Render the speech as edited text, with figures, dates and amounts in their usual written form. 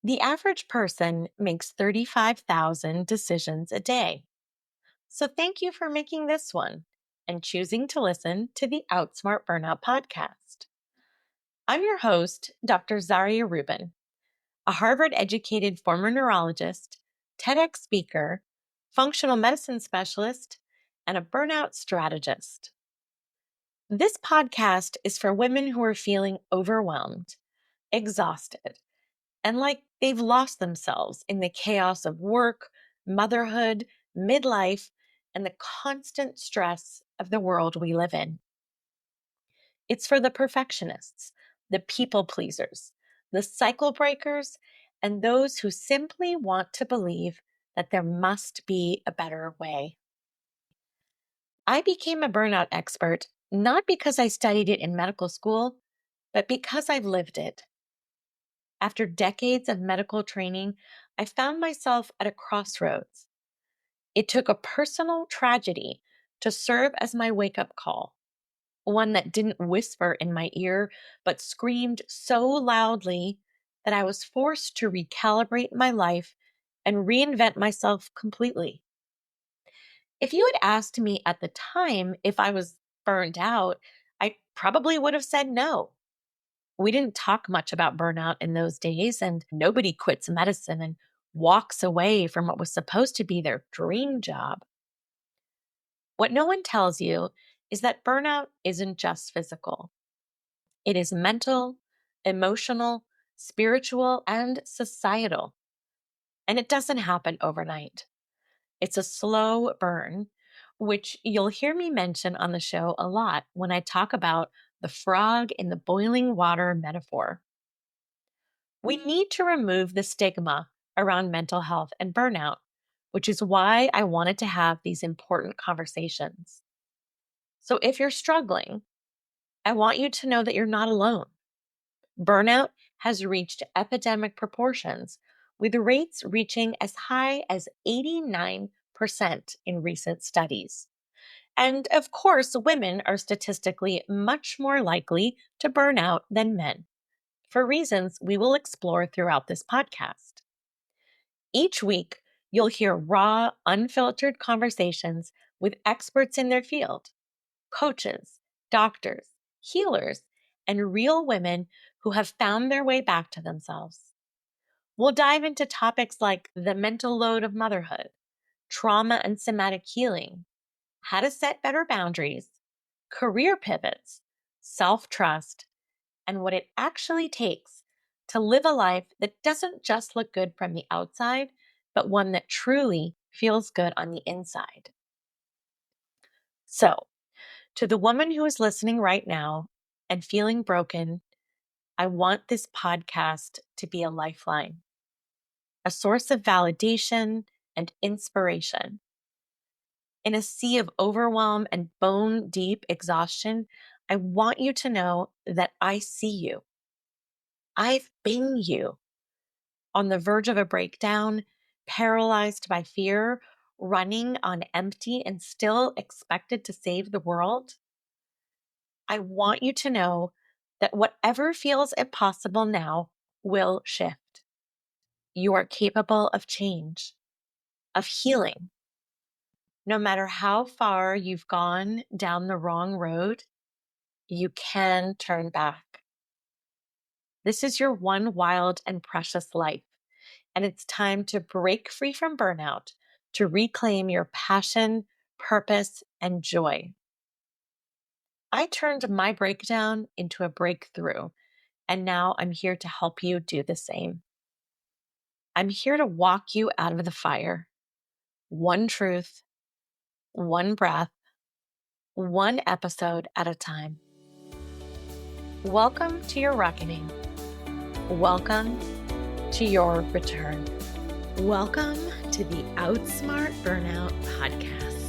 The average person makes 35,000 decisions a day. So thank you for making this one and choosing to listen to the Outsmart Burnout podcast. I'm your host, Dr. Zarya Rubin, a Harvard-educated former neurologist, TEDx speaker, functional medicine specialist, and a burnout strategist. This podcast is for women who are feeling overwhelmed, exhausted, and like they've lost themselves in the chaos of work, motherhood, midlife, and the constant stress of the world we live in. It's for the perfectionists, the people pleasers, the cycle breakers, and those who simply want to believe that there must be a better way. I became a burnout expert not because I studied it in medical school, but because I've lived it. After decades of medical training, I found myself at a crossroads. It took a personal tragedy to serve as my wake-up call, one that didn't whisper in my ear, but screamed so loudly that I was forced to recalibrate my life and reinvent myself completely. If you had asked me at the time if I was burned out, I probably would have said no. We didn't talk much about burnout in those days, and nobody quits medicine and walks away from what was supposed to be their dream job. What no one tells you is that burnout isn't just physical. It is mental, emotional, spiritual, and societal. And it doesn't happen overnight. It's a slow burn, which you'll hear me mention on the show a lot when I talk about the frog in the boiling water metaphor. We need to remove the stigma around mental health and burnout, which is why I wanted to have these important conversations. So if you're struggling, I want you to know that you're not alone. Burnout has reached epidemic proportions, with rates reaching as high as 89% in recent studies. And of course, women are statistically much more likely to burn out than men, for reasons we will explore throughout this podcast. Each week, you'll hear raw, unfiltered conversations with experts in their field, coaches, doctors, healers, and real women who have found their way back to themselves. We'll dive into topics like the mental load of motherhood, trauma and somatic healing, how to set better boundaries, career pivots, self-trust, and what it actually takes to live a life that doesn't just look good from the outside, but one that truly feels good on the inside. So, to the woman who is listening right now and feeling broken, I want this podcast to be a lifeline, a source of validation and inspiration. In a sea of overwhelm and bone-deep exhaustion, I want you to know that I see you. I've been you, on the verge of a breakdown, paralyzed by fear, running on empty and still expected to save the world. I want you to know that whatever feels impossible now will shift. You are capable of change, of healing. No matter how far you've gone down the wrong road, you can turn back. This is your one wild and precious life, and it's time to break free from burnout to reclaim your passion, purpose, and joy. I turned my breakdown into a breakthrough, and now I'm here to help you do the same. I'm here to walk you out of the fire. One truth, one breath, one episode at a time. Welcome to your reckoning. Welcome to your return. Welcome to the Outsmart Burnout podcast.